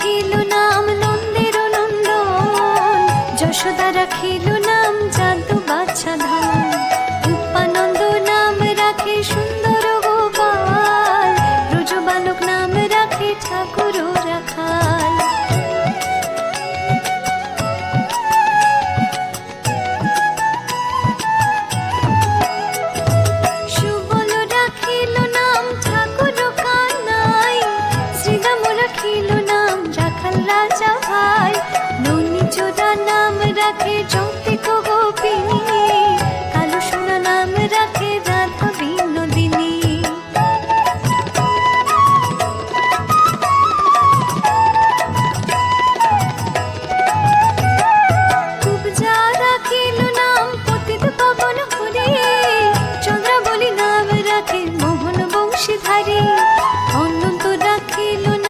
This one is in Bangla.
রাখিল নাম নন্দের নন্দন, যশোদা রাখিল নাম যাদু বাছা ধাম, উপানন্দ নাম রাখে সুন্দর গোপাল, ব্রজবালক নাম রাখে ঠাকুর রাখাল। সুবল রাখিল নাম ঠাকুর কানাই, শ্রীরাম রাখিল নাম রাখাল রাজা ভাই, ননী চোরা নাম রাখে জ্যোতি